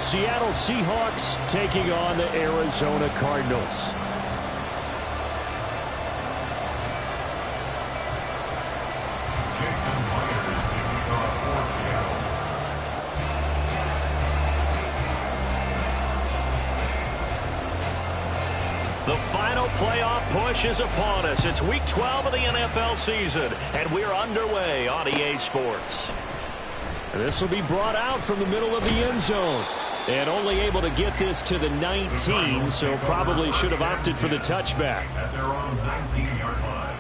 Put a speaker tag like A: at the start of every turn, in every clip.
A: Seattle Seahawks taking on the Arizona Cardinals. The final playoff push is upon us. It's Week 12 of the NFL season, and we're underway on EA Sports. This will be brought out from the middle of the end zone. And only able to get this to the 19, so probably should have opted for the touchback.
B: At their own 19-yard line.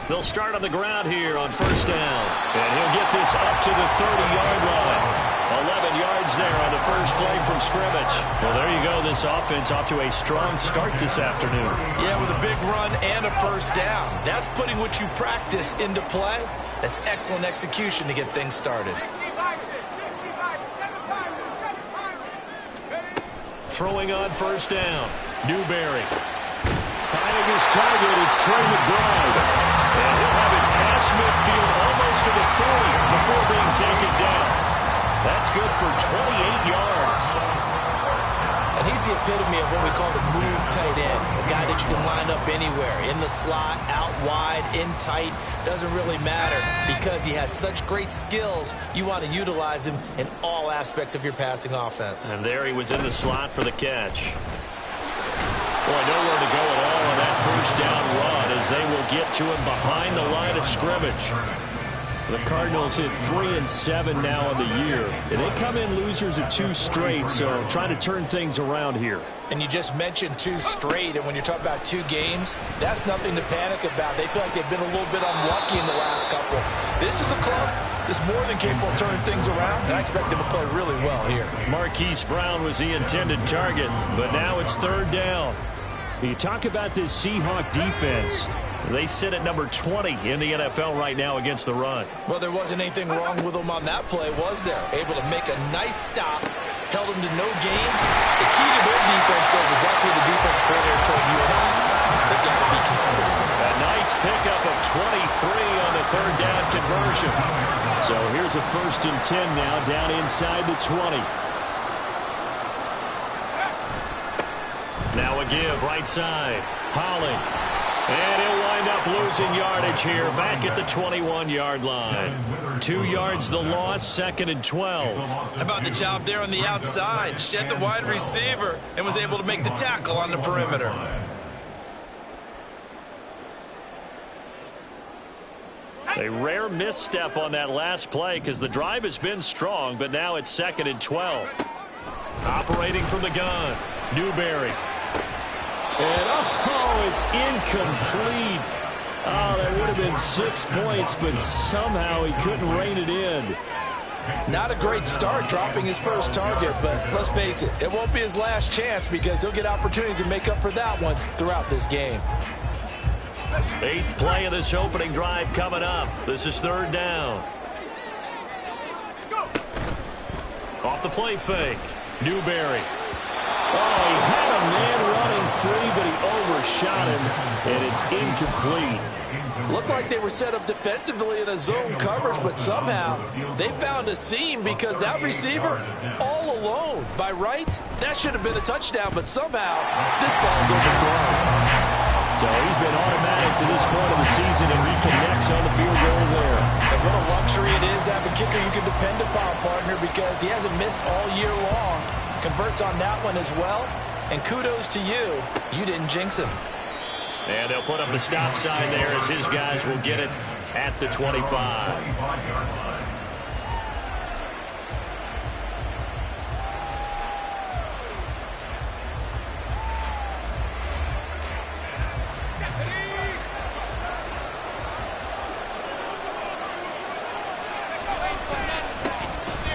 A: They'll start on the ground here on first down. And he'll get this up to the 30-yard line. 11 yards there on the first play from scrimmage. Well, there you go. This offense off to a strong start this afternoon.
C: Yeah, with a big run and a first down. That's putting what you practice into play. That's excellent execution to get things started.
A: Throwing on first down. Newberry. Finding his target, it's Trey McBride. And he'll have it past midfield almost to the 30 before being taken down. That's good for 28 yards.
C: And he's the epitome of what we call the move tight end. A guy that you can line up anywhere. In the slot, out wide, in tight. Doesn't really matter because he has such great skills. You want to utilize him in all aspects of your passing offense.
A: And there he was in the slot for the catch. Boy, nowhere to go at all on that first down run as they will get to him behind the line of scrimmage. The Cardinals hit 3-7 now on the year. And they come in losers of 2 straight, so trying to turn things around here.
C: And you just mentioned 2 straight, and when you're talking about 2 games, that's nothing to panic about. They feel like they've been a little bit unlucky in the last couple. This is a club that's more than capable of turning things around, and I expect them to play really well here.
A: Marquise Brown was the intended target, but now it's third down. You talk about this Seahawk defense. They sit at number 20 in the NFL right now against the run.
C: Well, there wasn't anything wrong with them on that play, was there? Able to make a nice stop, held them to no gain. The key to their defense is exactly what the defense coordinator told you and I. They've got to be consistent.
A: A nice pickup of 23 on the third down conversion. So here's a 1st and 10 now down inside the 20. Now a give right side. Holland. And he'll wind up losing yardage here back at the 21-yard line. 2 yards the loss, 2nd and 12.
C: How about the job there on the outside? Shed the wide receiver and was able to make the tackle on the perimeter.
A: A rare misstep on that last play because the drive has been strong, but now it's 2nd and 12. Operating from the gun, Newberry. And, it's incomplete. Oh, that would have been 6 points, but somehow he couldn't rein it in.
C: Not a great start dropping his first target, but let's face it, it won't be his last chance because he'll get opportunities to make up for that one throughout this game.
A: 8th play of this opening drive coming up. This is third down. Off the play fake, Newberry. Oh, he had a man running free, but he overshot him, and it's incomplete.
D: Looked like they were set up defensively in a zone coverage, but somehow they found a seam because that receiver all alone. By rights, that should have been a touchdown, but somehow this ball's overthrown.
A: So he's been automatic to this point of the season, and he connects on the field goal there.
C: And what a luxury it is to have a kicker you can depend upon, partner, because he hasn't missed all year long. Converts on that one as well, and kudos to you. You didn't jinx him.
A: And they'll put up the stop sign there as his guys will get it at the 25.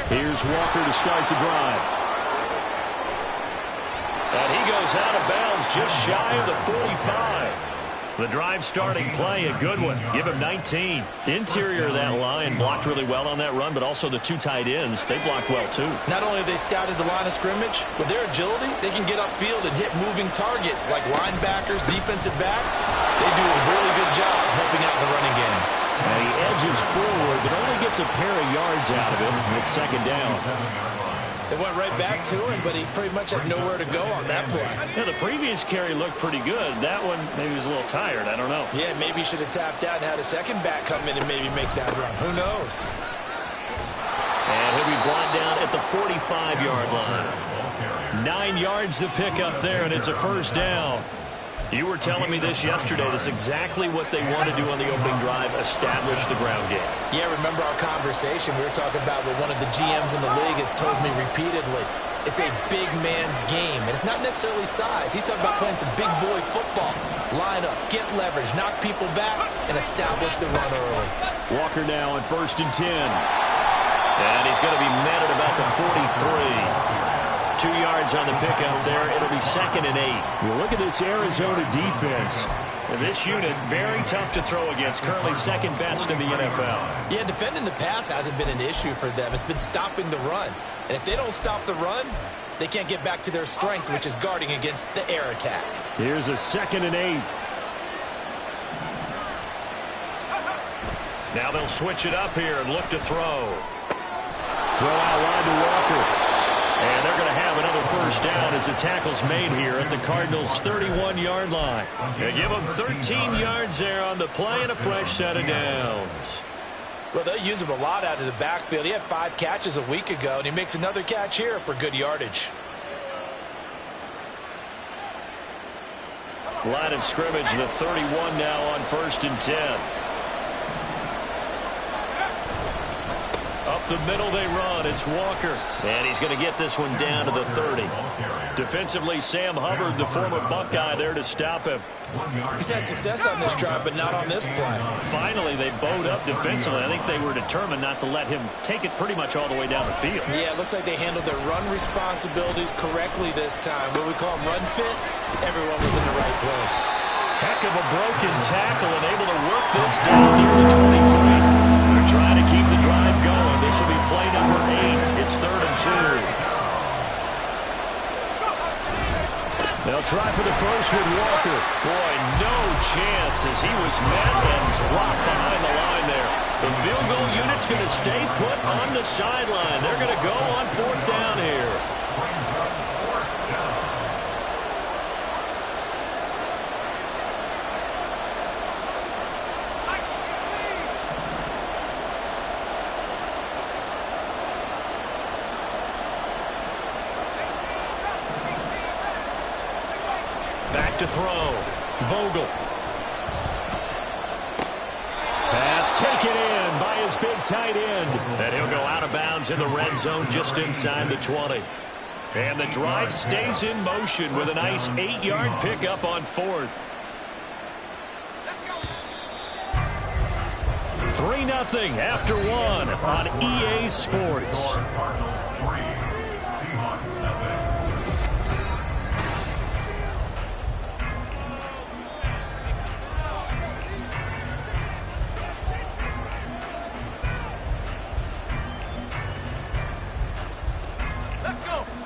A: Here's Walker to start the drive. And he goes out of bounds just shy of the 45. The drive starting play, a good one. Give him 19. Interior of that line blocked really well on that run, but also the two tight ends, they blocked well too.
C: Not only have they scouted the line of scrimmage, with their agility, they can get upfield and hit moving targets like linebackers, defensive backs. They do a really good job helping out in the running game.
A: And he edges forward, but only gets a pair of yards out of it. It's second down.
C: They went right back to him, but he pretty much had nowhere to go on that play.
A: Yeah, the previous carry looked pretty good. That one, maybe he was a little tired. I don't know.
C: Yeah, maybe he should have tapped out and had a second back come in and maybe make that run. Who knows?
A: And he'll be brought down at the 45-yard line. 9 yards to pick up there, and it's a first down. You were telling me this yesterday. This is exactly what they want to do on the opening drive, establish the ground game. Yeah, remember our conversation. We were talking about what one of the GMs in the league has told me repeatedly. It's a big man's game, and it's not necessarily size. He's talking about playing some big boy football. Line up, get leverage, knock people back, and establish the run early. Walker now on 1st and 10. And he's going to be met at about the 43. 2 yards on the pickup there. It'll be 2nd and 8.
E: Well, look at this Arizona defense.
A: And this unit, very tough to throw against. Currently second best in the NFL.
C: Yeah, defending the pass hasn't been an issue for them. It's been stopping the run. And if they don't stop the run, they can't get back to their strength, which is guarding against the air attack.
E: Here's a 2nd and 8.
A: Now they'll switch it up here and look to throw.
E: Throw out wide to Walker.
A: And they're going to have another first down as the tackle's made here at the Cardinals' 31-yard line. They give them 13 yards there on the play and a fresh set of downs.
D: Well, they'll use him a lot out of the backfield. He had 5 catches a week ago, and he makes another catch here for good yardage.
A: Line of scrimmage, the 31 now on 1st and 10. Up the middle they run. It's Walker. And he's going to get this one down to the 30. Defensively, Sam Hubbard, the former Buckeye, there to stop him.
C: He's had success on this drive, but not on this play.
A: Finally, they bowed up defensively. I think they were determined not to let him take it pretty much all the way down the field.
C: Yeah, it looks like they handled their run responsibilities correctly this time. What we call them run fits, everyone was in the right place.
A: Heck of a broken tackle and able to work this down near the 23. They're trying to keep the drive going. This will be play number 8. It's 3rd and 2. They'll try for the first with Walker. Boy, no chance as he was met and dropped behind the line there. The field goal unit's going to stay put on the sideline. They're going to go on 4th down here. To throw. Vogel. Pass taken in by his big tight end. And he'll go out of bounds in the red zone just inside the 20. And the drive stays in motion with a nice 8-yard pickup on 4th. 3-0 after 1 on EA Sports.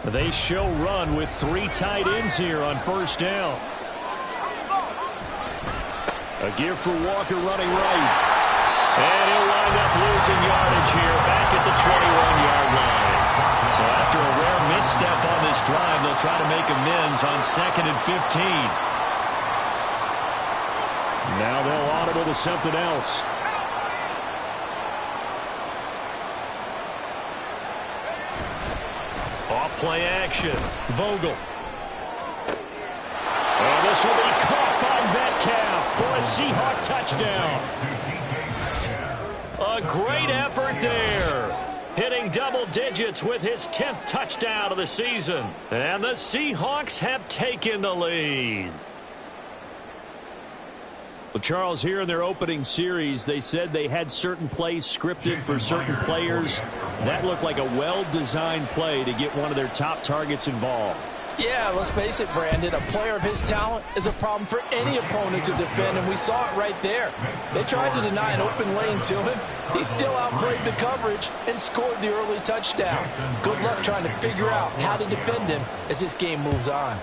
A: They show run with 3 tight ends here on 1st down. A give for Walker running right. And he'll wind up losing yardage here back at the 21-yard line. So after a rare misstep on this drive, they'll try to make amends on 2nd and 15.
E: Now they'll audible to something else.
A: Play action. Vogel. And this will be caught by Metcalf for a Seahawk touchdown. A great effort there. Hitting double digits with his 10th touchdown of the season. And the Seahawks have taken the lead.
E: Well, Charles, here in their opening series, they said they had certain plays scripted for certain players. That looked like a well-designed play to get one of their top targets involved.
D: Yeah, let's face it, Brandon. A player of his talent is a problem for any opponent to defend, and we saw it right there. They tried to deny an open lane to him. He still outplayed the coverage and scored the early touchdown. Good luck trying to figure out how to defend him as this game moves on.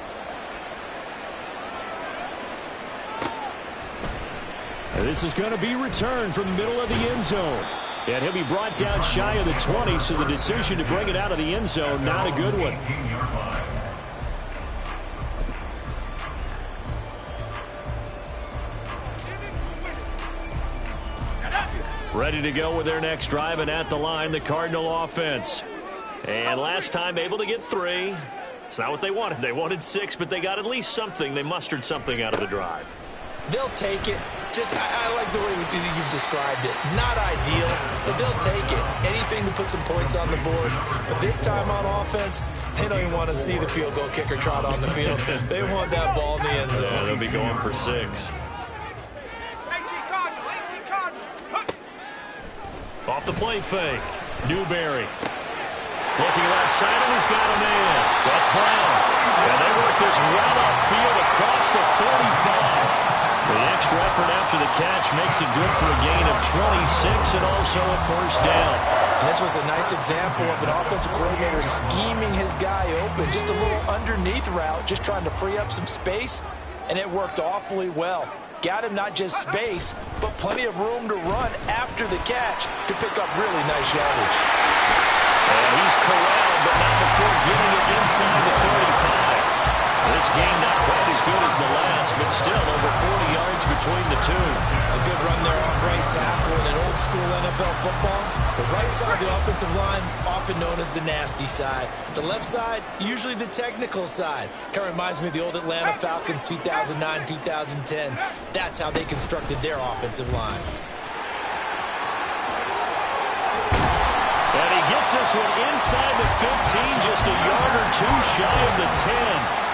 E: And this is going to be returned from the middle of the end zone. And he'll be brought down shy of the 20, so the decision to bring it out of the end zone, not a good one. Ready to go with their next drive, and at the line, the Cardinal offense. And last time able to get 3. It's not what they wanted. They wanted 6, but they got at least something. They mustered something out of the drive.
C: They'll take it. I like the way you've described it. Not ideal, but they'll take it. Anything to put some points on the board. But this time on offense, they don't even want to see the field goal kicker trot on the field. They want that ball in the end zone.
A: Yeah, they'll be going for 6. Off the play fake. Newberry. Looking left side, and he's got a man. That's Brown. And they work this well upfield across the 45. The extra effort after the catch makes it good for a gain of 26 and also a first down.
D: And this was a nice example of an offensive coordinator scheming his guy open. Just a little underneath route, just trying to free up some space, and it worked awfully well. Got him not just space, but plenty of room to run after the catch to pick up really nice yardage.
A: And he's corralled, but not before getting it inside the 35. This game not quite as good as the last, but still over 40 yards between the two.
C: A good run there off right tackle in an old school NFL football. The right side of the offensive line, often known as the nasty side. The left side, usually the technical side. Kind of reminds me of the old Atlanta Falcons 2009-2010. That's how they constructed their offensive line.
A: And he gets this one inside the 15, just a yard or 2 shy of the 10.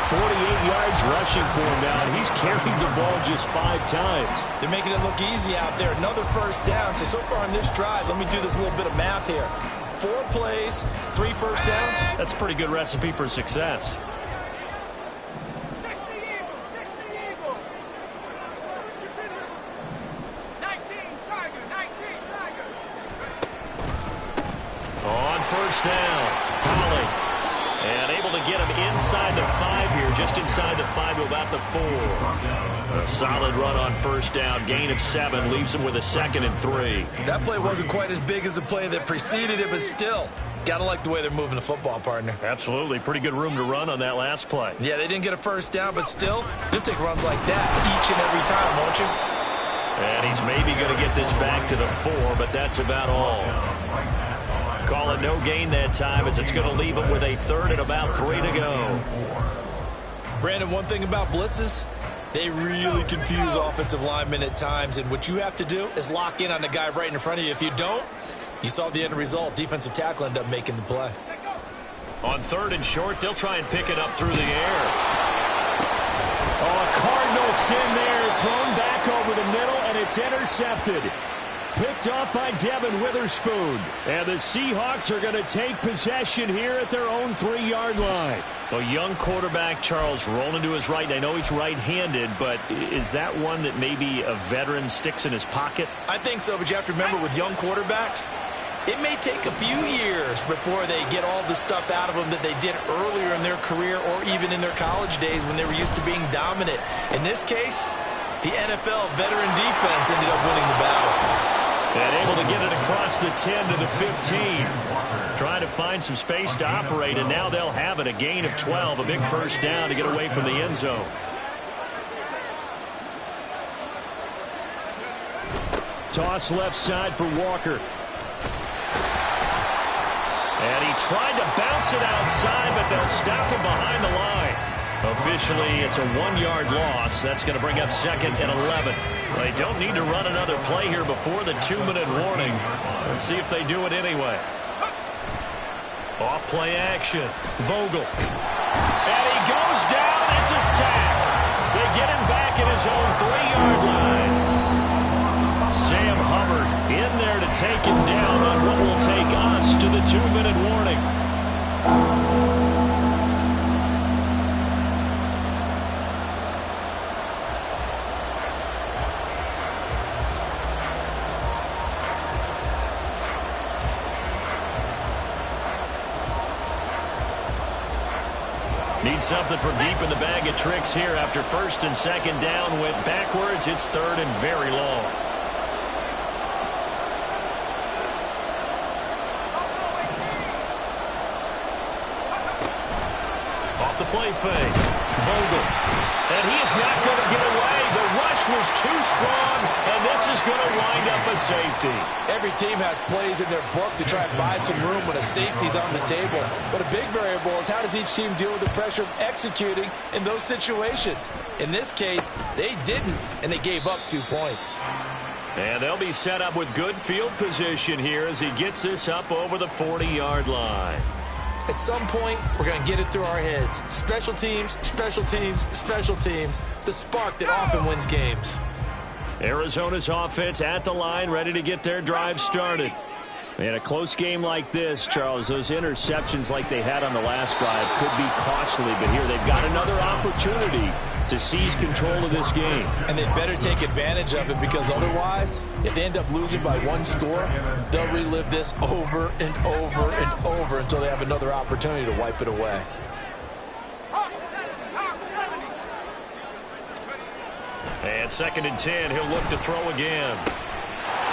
A: 48 yards rushing for him now, and he's carried the ball just 5 times.
C: They're making it look easy out there. Another first down. So far on this drive, let me do this little bit of math here. 4 plays, 3 first downs.
A: That's a pretty good recipe for success. On first down, Holly. And able to get him inside the 5 here, just inside the 5 to about the 4. A solid run on first down, gain of 7, leaves him with a 2nd and 3.
C: That play wasn't quite as big as the play that preceded it, but still, got to like the way they're moving the football, partner.
A: Absolutely, pretty good room to run on that last play.
C: Yeah, they didn't get a first down, but still, you'll take runs like that each and every time, won't you?
A: And he's maybe going to get this back to the 4, but that's about all. Call it no gain that time, as it's going to leave him with a 3rd and about 3 to go.
C: Brandon, one thing about blitzes, they really confuse offensive linemen at times, and what you have to do is lock in on the guy right in front of you. If you don't, you saw the end result. Defensive tackle ended up making the play.
A: On 3rd and short, they'll try and pick it up through the air.
E: Oh, a Cardinal sin there, thrown back over the middle, and it's intercepted. Picked off by Devin Witherspoon. And the Seahawks are going to take possession here at their own 3-yard line.
A: A young quarterback, Charles, rolling to his right. I know he's right-handed, but is that one that maybe a veteran sticks in his pocket?
C: I think so, but you have to remember with young quarterbacks, it may take a few years before they get all the stuff out of them that they did earlier in their career or even in their college days when they were used to being dominant. In this case, the NFL veteran defense ended up winning the battle.
A: And able to get it across the 10 to the 15. Trying to find some space to operate, and now they'll have it. A gain of 12, a big first down to get away from the end zone.
E: Toss left side for Walker.
A: And he tried to bounce it outside, but they'll stop him behind the line. Officially, it's a 1-yard loss. That's going to bring up 2nd and 11. They don't need to run another play here before the 2-minute warning. Let's see if they do it anyway. Off play action. Vogel. And he goes down. It's a sack. They get him back at his own 3-yard line. Sam Hubbard in there to take him down on what will take us to the 2-minute warning. Need something from deep in the bag of tricks here after first and second down went backwards. It's third and very long. Off the play fake. Vogel. And he is not going to get away. The rush was too strong, and this is going to wind up a safety.
D: Every team has plays in their book to try and buy some room when a safety's on the table. But a big variable is how does each team deal with the pressure of executing in those situations. In this case, they didn't, and they gave up 2 points.
A: And they'll be set up with good field position here as he gets this up over the 40-yard line.
C: At some point, we're going to get it through our heads. Special teams, special teams, special teams. The spark that often wins games.
A: Arizona's offense at the line, ready to get their drive started. In a close game like this, Charles, those interceptions like they had on the last drive could be costly, but here they've got another opportunity to seize control of this game.
D: And they better take advantage of it, because otherwise, if they end up losing by 1 score, they'll relive this over and over and over until they have another opportunity to wipe it away.
A: And second and 10, he'll look to throw again.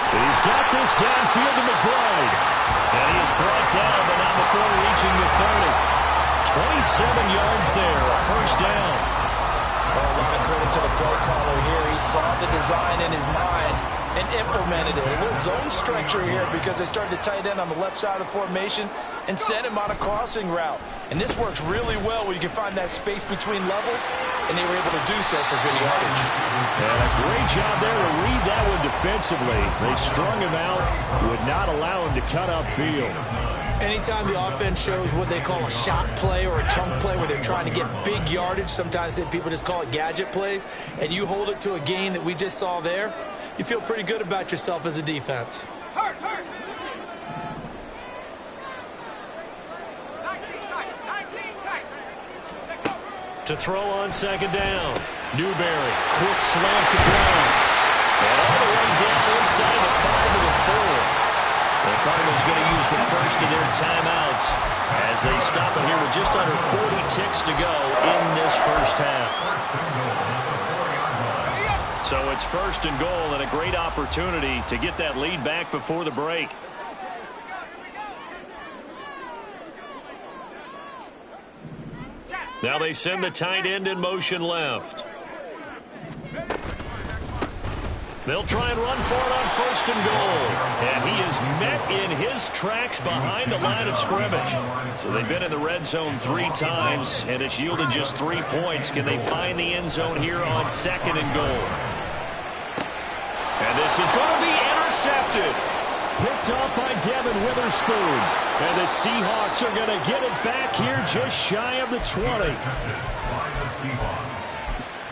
A: He's got this downfield to McBride. And he is brought down, but not before reaching the 30. 27 yards there, a first down.
C: Well, a lot of credit to the play caller here. He saw the design in his mind and implemented it. A little zone stretcher here because they started the tight end on the left side of the formation and sent him on a crossing route. And this works really well when you can find that space between levels, and they were able to do so for good yardage.
E: And a great job there to read that one defensively. They strung him out, would not allow him to cut upfield.
C: Anytime the offense shows what they call a shot play or a chunk play where they're trying to get big yardage, sometimes people just call it gadget plays, and you hold it to a gain that we just saw there, you feel pretty good about yourself as a defense.
A: To throw on second down. Newberry, quick slant to ground. And all the way down inside the 5 to the 4. The Cardinals going to use the first of their timeouts as they stop it here with just under 40 ticks to go in this first half. So it's first and goal, and a great opportunity to get that lead back before the break. Now they send the tight end in motion left. They'll try and run for it on first and goal. And he is met in his tracks behind the line of scrimmage. So they've been in the red zone 3 times, and it's yielded just 3 points. Can they find the end zone here on second and goal? And this is going to be intercepted.
E: Picked off by Devin Witherspoon. And the Seahawks are going to get it back here just shy of the 20.
B: By the Seahawks.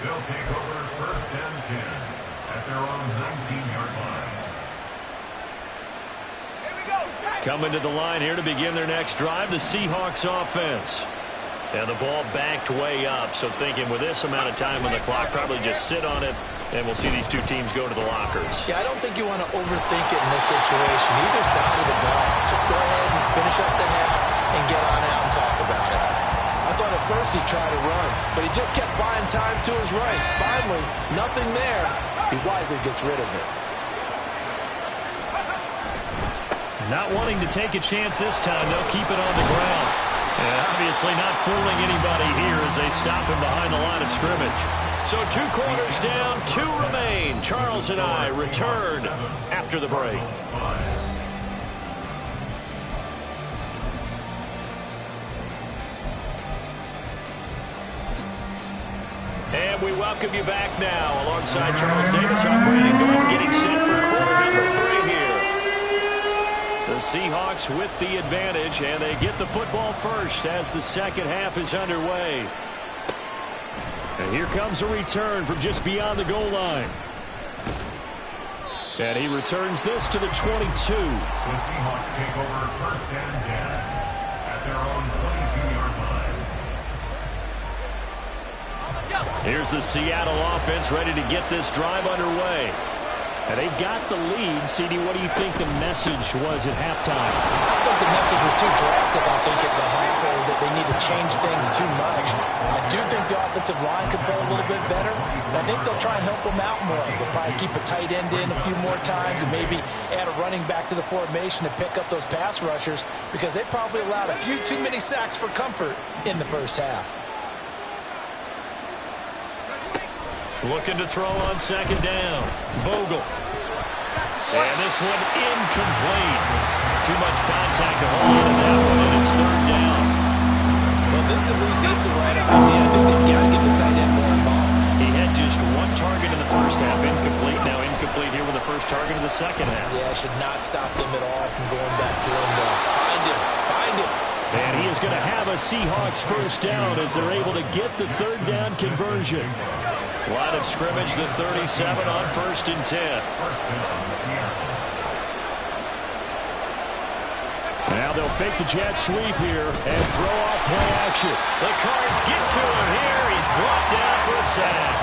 B: They'll take over first and 10 at their own 19-yard line.
A: Coming to the line here to begin their next drive, the Seahawks offense. And the ball backed way up, so thinking with this amount of time on the clock, probably just sit on it, and we'll see these two teams go to the lockers.
C: Yeah, I don't think you want to overthink it in this situation. Either side of the ball, just go ahead and finish up the half and get on out and talk about it.
D: I thought at first he tried to run, but he just kept buying time to his right. Finally, nothing there. He wisely gets rid of it.
A: Not wanting to take a chance this time, they'll keep it on the ground. And obviously not fooling anybody here as they stop him behind the line of scrimmage. So 2 quarters down, 2 remain. Charles and I return after the break. And we welcome you back now. Alongside Charles Davis, I'm Brandon Gordon, getting set for quarter number 3 here. The Seahawks with the advantage, and they get the football first as the second half is underway. And here comes a return from just beyond the goal line. And he returns this to the 22.
B: The Seahawks take over first and 10 at their own 22-yard line.
A: Here's the Seattle offense ready to get this drive underway. And they've got the lead. CD, what do you think the message was at halftime?
C: I think the message was too drastic, I think, at the half, or that they need to change things too much. I do think the offensive line could play a little bit better. I think they'll try and help him out more. They'll probably keep a tight end in a few more times and maybe add a running back to the formation to pick up those pass rushers because they probably allowed a few too many sacks for comfort in the first half.
A: Looking to throw on second down. Vogel. And this one incomplete. Too much contact to hold on to that one, and it's third down.
C: Well, this at least is the right idea. I think they've got to get the tight end more involved.
A: He had just one target in the first half, incomplete. Now incomplete here with the first target in the second half.
C: Yeah, should not stop them at all from going back to him. Find him. Find him.
A: And he is going to have a Seahawks first down as they're able to get the third down conversion. Line of scrimmage, the 37 on 1st and 10. Now they'll fake the jet sweep here and throw off play action. The Cards get to him here. He's brought down for a sack.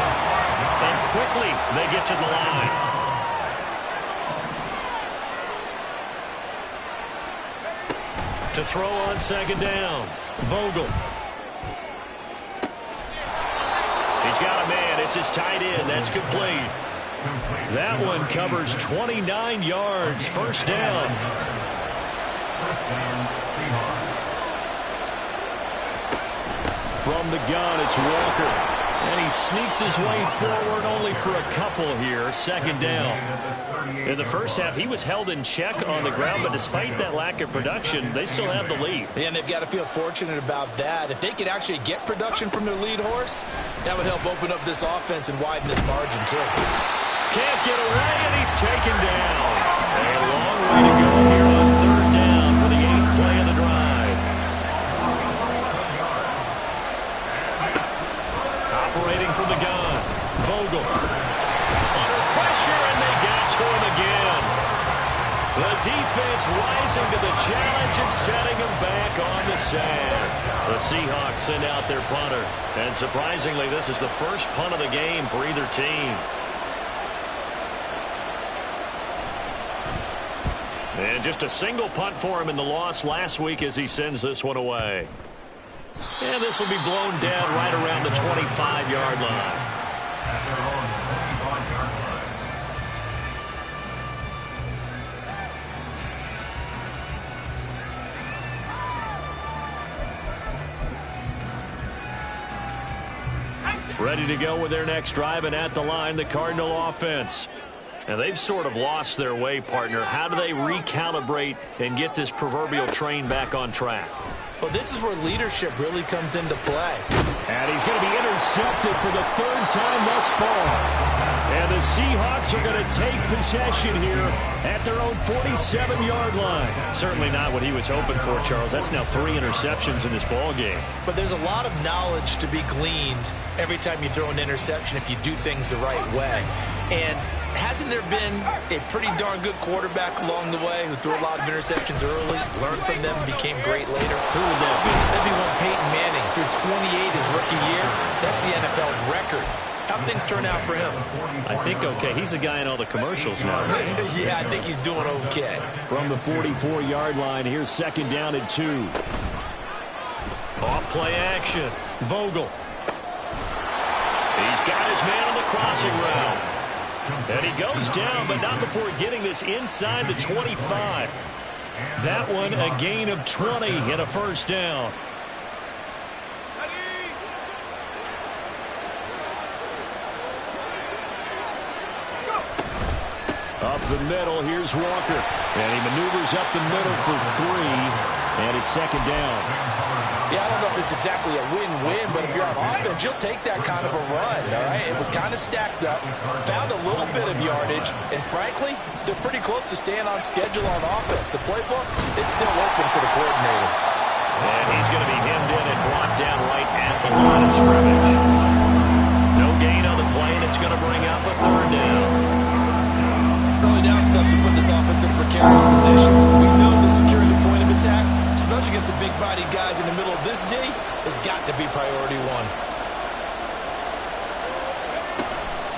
A: And quickly they get to the line. To throw on second down. Vogel. He's got a man. It's his tight end. That's complete. That one covers 29 yards. First down. From the gun, it's Walker. And he sneaks his way forward only for a couple here. Second down. In the first half, he was held in check on the ground, but despite that lack of production, they still have the lead.
C: And they've got to feel fortunate about that. If they could actually get production from their lead horse, that would help open up this offense and widen this margin, too.
A: Can't get away, and he's taken down. A long way to go here on third down for the 8th play of the drive. Operating from the gun, Vogel. Under pressure, and they get to him again. The defense rising to the challenge and setting him back on the sand. The Seahawks send out their punter. And surprisingly, this is the first punt of the game for either team. And just a single punt for him in the loss last week as he sends this one away. And this will be blown dead right around the 25-yard line. Ready to go with their next drive, and at the line, the Cardinal offense. And they've sort of lost their way, partner. How do they recalibrate and get this proverbial train back on track?
C: Well, this is where leadership really comes into play.
E: And he's going to be intercepted for the third time thus far. And the Seahawks are going to take possession here at their own 47-yard line.
A: Certainly not what he was hoping for, Charles. That's now 3 interceptions in this ball game.
C: But there's a lot of knowledge to be gleaned every time you throw an interception if you do things the right way. And hasn't there been a pretty darn good quarterback along the way who threw a lot of interceptions early, learned from them, and became great later?
A: Who would that be?
C: That'd be one Peyton Manning. Threw 28 his rookie year. That's the NFL record. How'd things turn out for him?
A: I think okay. He's a guy in all the commercials now.
C: Yeah, I think he's doing okay.
E: From the 44-yard line, here's second down and 2.
A: Off play action. Vogel. He's got his man on the crossing route. And he goes down, but not before getting this inside the 25. That one a gain of 20 and a first down.
E: Up the middle, here's Walker. And he maneuvers up the middle for 3. And it's second down.
C: Yeah, I don't know if it's exactly a win-win, but if you're on offense, you'll take that kind of a run, all right? It was kind of stacked up, found a little bit of yardage, and frankly, they're pretty close to staying on schedule on offense. The playbook is still open for the coordinator.
A: And he's going to be hemmed in and brought down right at the line of scrimmage. No gain on the play, and it's going to bring up a third down.
C: Early down stuff to put this offense in a precarious position. We know that securing the point of attack, especially against the big-bodied guys in the middle of this D, has got to be priority one.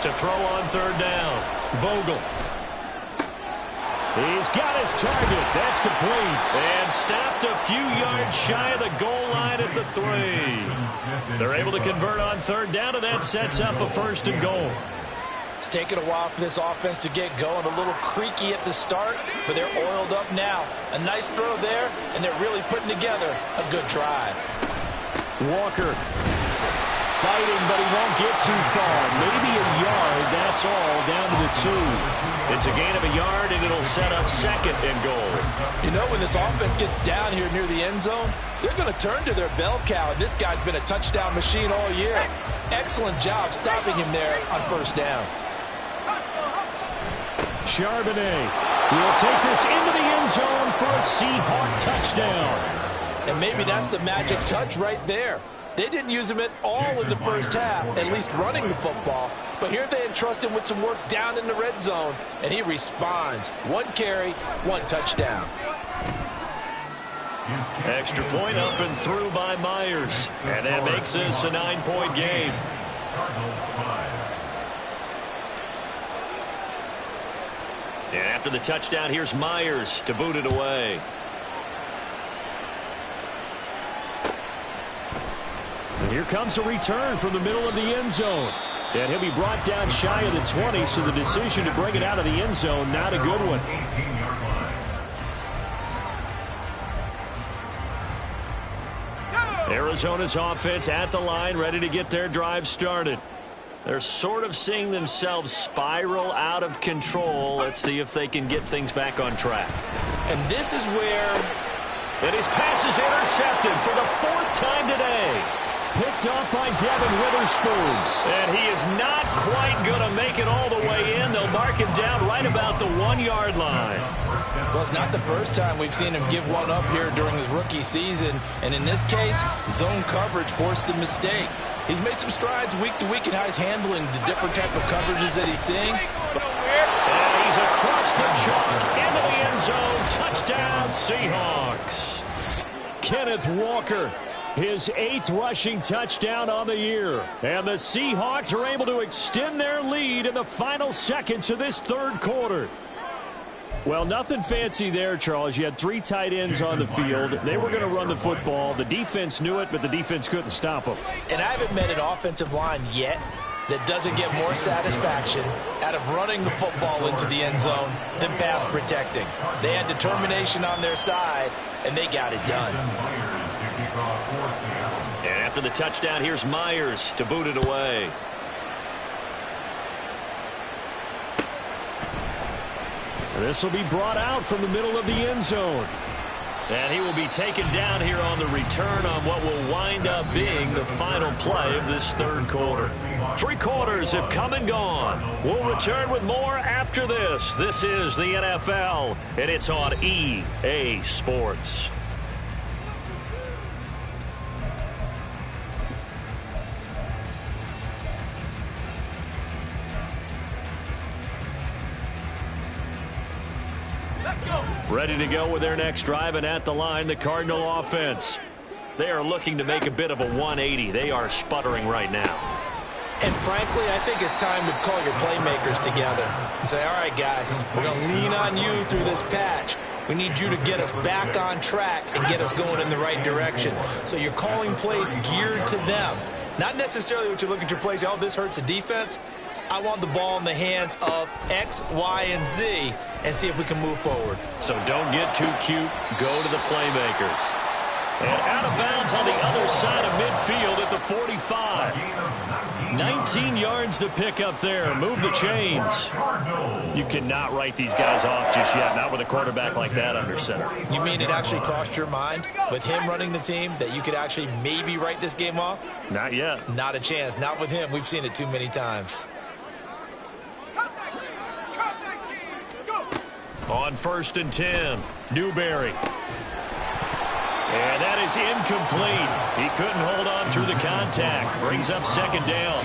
A: To throw on third down, Vogel.
E: He's got his target. That's complete.
A: And stopped a few yards shy of the goal line at the 3. They're able to convert on third down, and that sets up a 1st and goal.
D: It's taken a while for this offense to get going. A little creaky at the start, but they're oiled up now. A nice throw there, and they're really putting together a good drive.
E: Walker fighting, but he won't get too far. Maybe a yard, that's all, down to the 2.
A: It's a gain of a yard, and it'll set up 2nd and goal.
D: You know, when this offense gets down here near the end zone, they're going to turn to their bell cow, and this guy's been a touchdown machine all year. Excellent job stopping him there on 1st down.
E: Charbonnet will take this into the end zone for a Seahawk touchdown.
D: And maybe that's the magic touch right there. They didn't use him at all in the 1st half, at least running the football. But here they entrust him with some work down in the red zone, and he responds. 1 carry, 1 touchdown.
A: Extra point up and through by Myers. And that makes this a 9-point game. And after the touchdown, here's Myers to boot it away.
E: And here comes a return from the middle of the end zone. And he'll be brought down shy of the 20, so the decision to bring it out of the end zone, not a good one. Arizona's offense at the line, ready to get their drive started. They're sort of seeing themselves spiral out of control. Let's see if they can get things back on track.
D: And this is where...
A: And his pass is intercepted for the 4th time today.
E: Picked off by Devin Witherspoon.
A: And he is not quite going to make it all the way in. They'll mark him down right about the 1-yard line.
D: Well, it's not the first time we've seen him give one up here during his rookie season. And in this case, zone coverage forced the mistake. He's made some strides week to week in how he's handling the different type of coverages that he's seeing.
A: And he's across the chalk into the end zone. Touchdown, Seahawks.
E: Kenneth Walker, his 8th rushing touchdown on the year. And the Seahawks are able to extend their lead in the final seconds of this 3rd quarter. Well, nothing fancy there, Charles. You had 3 tight ends on the field. They were going to run the football. The defense knew it, but the defense couldn't stop them.
D: And I haven't met an offensive line yet that doesn't get more satisfaction out of running the football into the end zone than pass protecting. They had determination on their side, and they got it done.
A: And after the touchdown, here's Myers to boot it away.
E: This will be brought out from the middle of the end zone.
A: And he will be taken down here on the return on what will wind up being the final play of this 3rd quarter. 3 quarters have come and gone. We'll return with more after this. This is the NFL, and it's on EA Sports. Ready to go with their next drive, and at the line, the Cardinal offense. They are looking to make a bit of a 180. They are sputtering right now.
C: And frankly, I think it's time to call your playmakers together and say, all right, guys, we're going to lean on you through this patch. We need you to get us back on track and get us going in the right direction. So you're calling plays geared to them. Not necessarily what you look at your plays, oh, this hurts the defense. I want the ball in the hands of X, Y, and Z and see if we can move forward.
A: So don't get too cute. Go to the playmakers. And out of bounds on the other side of midfield at the 45. 19 yards to pick up there. Move the chains. You cannot write these guys off just yet, not with a quarterback like that under center.
C: You mean it actually crossed your mind with him running the team that you could actually maybe write this game off?
A: Not yet.
C: Not a chance. Not with him. We've seen it too many times.
A: On 1st and 10, Newberry. And that is incomplete. He couldn't hold on through the contact. Brings up 2nd down.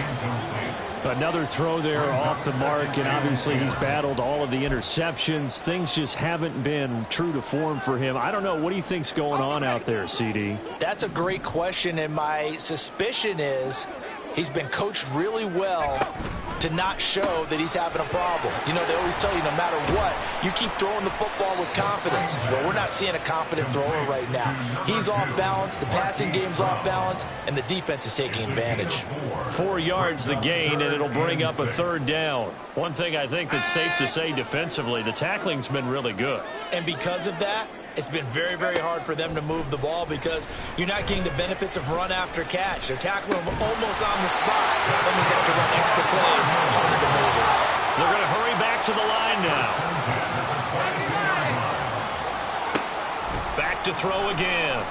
E: Another throw there off the mark, and obviously he's battled all of the interceptions. Things just haven't been true to form for him. I don't know. What do you think's going on out there, CD?
D: That's a great question, and my suspicion is he's been coached really well
C: to not show that he's having a problem. You know, they always tell you no matter what, you keep throwing the football with confidence. Well, we're not seeing a confident thrower right now. He's off balance, the passing game's off balance, and the defense is taking advantage.
A: 4 yards the gain, and it'll bring up a third down. One thing I think that's safe to say defensively, the tackling's been really good.
C: And because of that, it's been very, very hard for them to move the ball because you're not getting the benefits of run after catch. They're tackling them almost on the spot. That means they have to run extra plays, harder to move it.
A: They're going to hurry back to the line now. Back to throw again.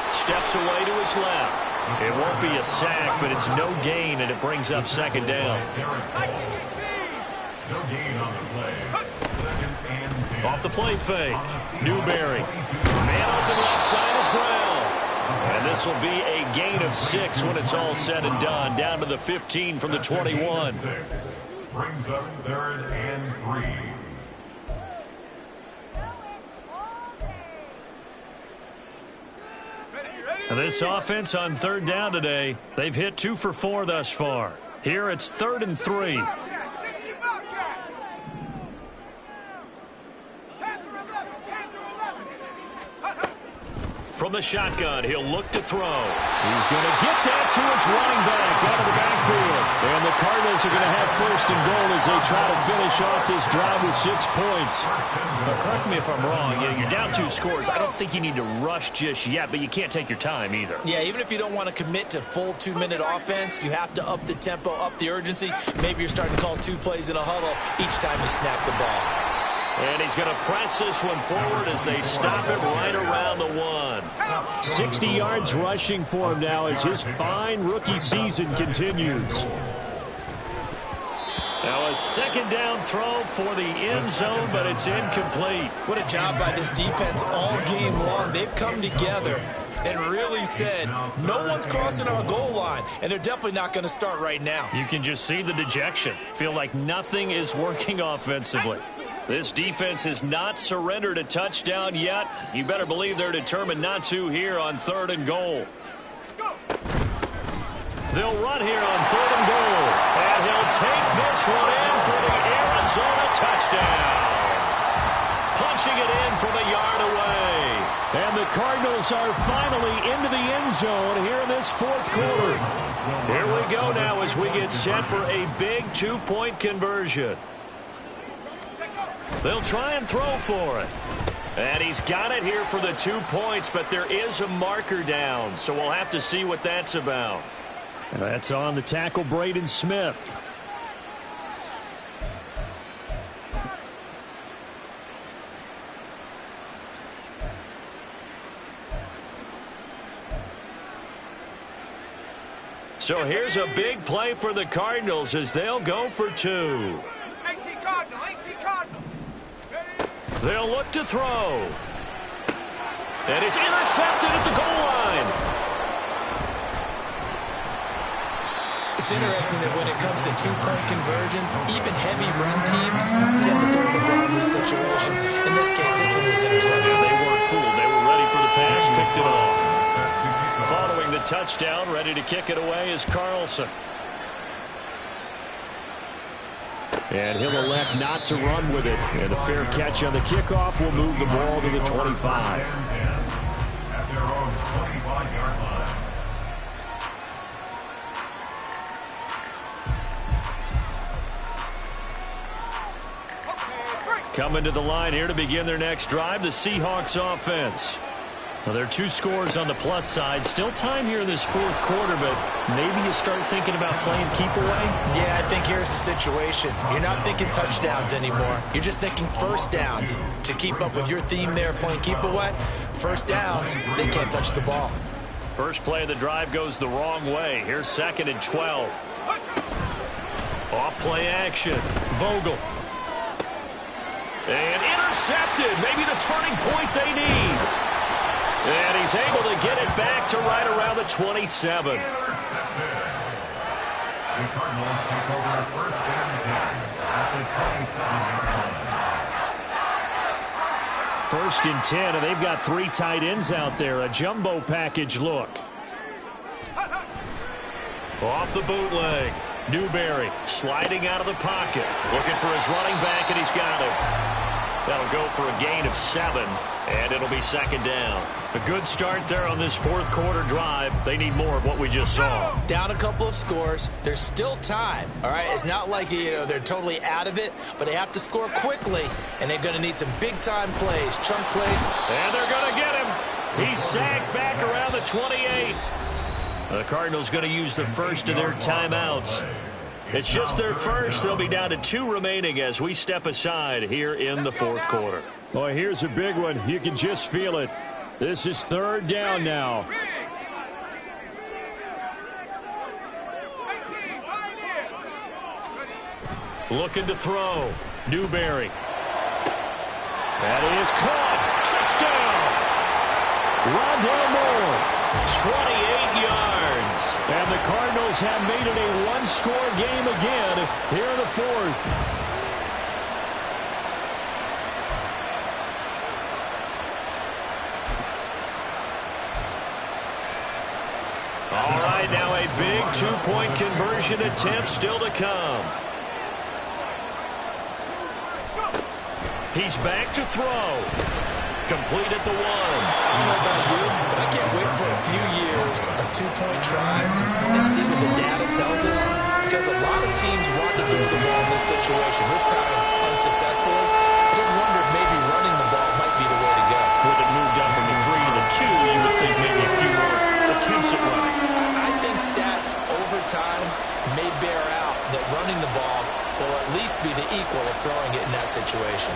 A: Steps away to his left. It won't be a sack, but it's no gain, and it brings up second down.
B: No gain on the play. Second and 10.
A: Off the play fake. Newberry. Man open left side is Brown. And this will be a gain of 6 when it's all said and done. Down to the 15 from the 21.
B: Brings up third and 3.
A: And this offense on third down today, they've hit 2 for 4 thus far. Here it's 3rd and 3. From the shotgun, he'll look to throw. He's going to get that to his running back out of the backfield. And the Cardinals are going to have 1st and goal as they try to finish off this drive with 6 points. Now, correct me if I'm wrong. You're down 2 scores. I don't think you need to rush just yet, but you can't take your time either.
C: Yeah, even if you don't want to commit to full 2-minute offense, you have to up the tempo, up the urgency. Maybe you're starting to call 2 plays in a huddle each time you snap the ball.
A: And he's going to press this one forward as they stop it right around the 1.
E: 60 yards rushing for him now as his fine rookie season continues.
A: Now a second down throw for the end zone, but it's incomplete.
C: What a job by this defense all game long. They've come together and really said, no one's crossing our goal line, and they're definitely not going to start right now.
A: You can just see the dejection. Feel like nothing is working offensively. This defense has not surrendered a touchdown yet. You better believe they're determined not to here on 3rd and goal. They'll run here on 3rd and goal. And he'll take this one in for the Arizona touchdown. Punching it in from a yard away.
E: And the Cardinals are finally into the end zone here in this 4th quarter.
A: Here we go now as we get set for a big 2-point conversion. They'll try and throw for it. And he's got it here for the 2 points, but there is a marker down, so we'll have to see what that's about.
E: And that's on the tackle, Braden Smith.
A: So here's a big play for the Cardinals as they'll go for 2. They'll look to throw. And it's intercepted at the goal line.
C: It's interesting that when it comes to 2-point conversions, even heavy run teams tend to throw the ball in these situations. In this case, this one was intercepted.
A: Yeah, they weren't fooled. They were ready for the pass, picked it off. Following the touchdown, ready to kick it away is Carlson.
E: And he'll elect not to run with it. And a fair catch on the kickoff will move the ball to the 25.
B: At their own 25-yard line.
A: Coming to the line here to begin their next drive, the Seahawks offense. Well, there are 2 scores on the plus side. Still time here in this 4th quarter, but maybe you start thinking about playing keep away?
C: Yeah, I think here's the situation. You're not thinking touchdowns anymore. You're just thinking first downs. To keep up with your theme there, playing keep away, first downs, they can't touch the ball.
A: First play of the drive goes the wrong way. Here's 2nd and 12. Off play action. Vogel. And intercepted. Maybe the turning point they need. And he's able to get it back to right around the 27.
B: The Cardinals take over 1st and 10 at the 27.
E: 1st and 10, and they've got 3 tight ends out there. A jumbo package look.
A: Off the bootleg. Newberry sliding out of the pocket. Looking for his running back, and he's got him. That'll go for a gain of 7, and it'll be second down. A good start there on this fourth quarter drive. They need more of what we just saw.
C: Down a couple of scores. There's still time, all right? It's not like, they're totally out of it, but they have to score quickly, and they're going to need some big-time plays, chunk plays.
A: And they're going to get him. He's sagged back around the 28. The Cardinals going to use the first of their timeouts. It's just their first. They'll be down to 2 remaining as we step aside here in the fourth quarter.
E: Well, here's a big one. You can just feel it. This is third down now.
A: Looking to throw. Newberry. That is caught. Touchdown. Rondale Moore. 28 yards.
E: And the Cardinals have made it a one-score game again here in the fourth.
A: All right, now a big two-point conversion attempt still to come. He's back to throw. Complete at the 1.
C: I don't know about you, but I can't wait for a few years of two-point tries and see what the data tells us, because a lot of teams want to throw the ball in this situation, this time unsuccessfully. I just wonder if maybe running the ball might be the way to go.
A: With it moved up from the 3 to the 2, you would think maybe a few more attempts at running.
C: I think stats over time may bear out that running the ball will at least be the equal of throwing it in that situation.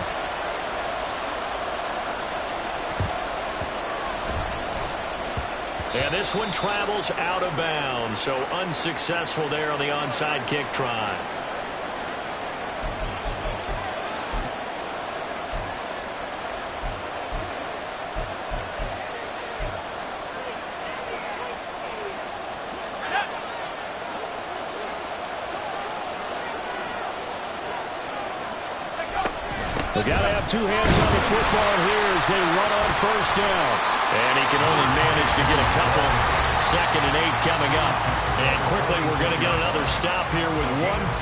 A: And this one travels out of bounds, so unsuccessful there on the onside kick try.
E: They got to have 2 hands on the football here as they run on first down.
A: And he can only manage to get a couple. 2nd and 8 coming up. And quickly we're going to get another stop here with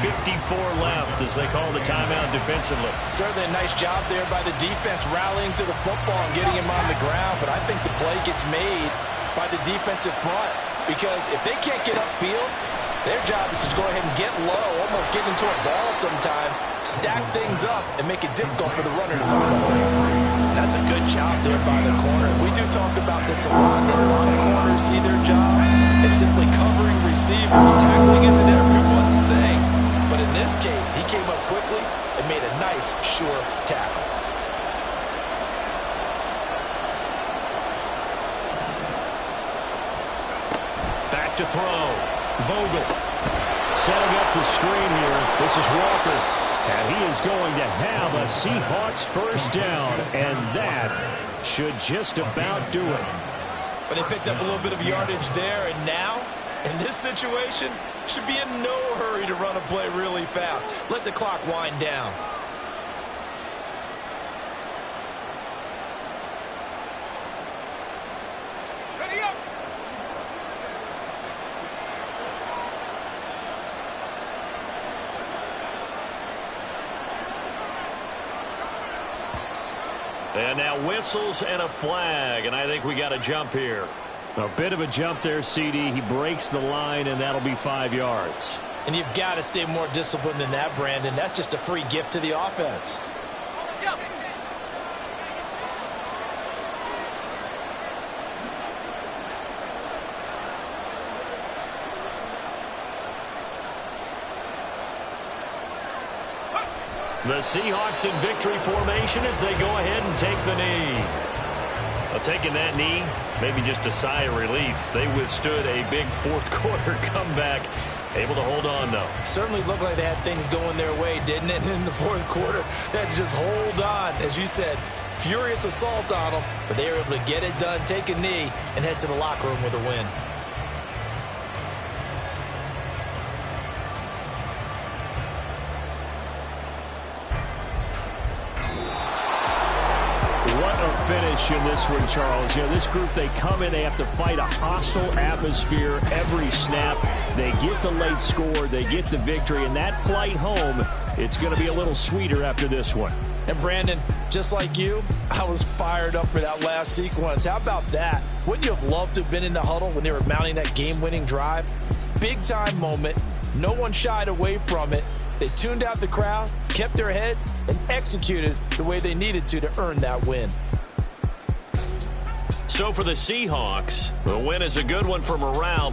A: 1:54 left as they call the timeout defensively.
D: Certainly a nice job there by the defense rallying to the football and getting him on the ground. But I think the play gets made by the defensive front, because if they can't get upfield, their job is to go ahead and get low, almost get into a ball sometimes, stack things up, and make it difficult for the runner to find a hole. That's a good job there by the corner. We do talk about this a lot, that a lot of corners see their job as simply covering receivers. Tackling isn't everyone's thing. But in this case, he came up quickly and made a nice, sure tackle.
A: Back to throw. Vogel.
E: Setting up the screen here. This is Walker. And he is going to have a Seahawks first down. And that should just about do it.
C: But they picked up a little bit of yardage there, and now, in this situation, should be in no hurry to run a play really fast. Let the clock wind down.
A: And now whistles and a flag, and I think we got a jump here.
E: A bit of a jump there, CD. He breaks the line, and that'll be 5 yards.
D: And you've got to stay more disciplined than that, Brandon. That's just a free gift to the offense.
A: The Seahawks in victory formation as they go ahead and take the knee. Well, taking that knee, maybe just a sigh of relief. They withstood a big fourth quarter comeback. Able to hold on, though.
C: Certainly looked like they had things going their way, didn't it, in the fourth quarter? They had to just hold on. As you said, furious assault on them, but they were able to get it done, take a knee, and head to the locker room with a win.
E: What a finish in this one, Charles. You know, this group, they come in, they have to fight a hostile atmosphere every snap. They get the late score, they get the victory, and that flight home, it's going to be a little sweeter after this one.
D: And Brandon, just like you, I was fired up for that last sequence. How about that? Wouldn't you have loved to have been in the huddle when they were mounting that game-winning drive? Big-time moment. No one shied away from it. They tuned out the crowd, kept their heads, and executed the way they needed to earn that win.
A: So for the Seahawks, the win is a good one for morale,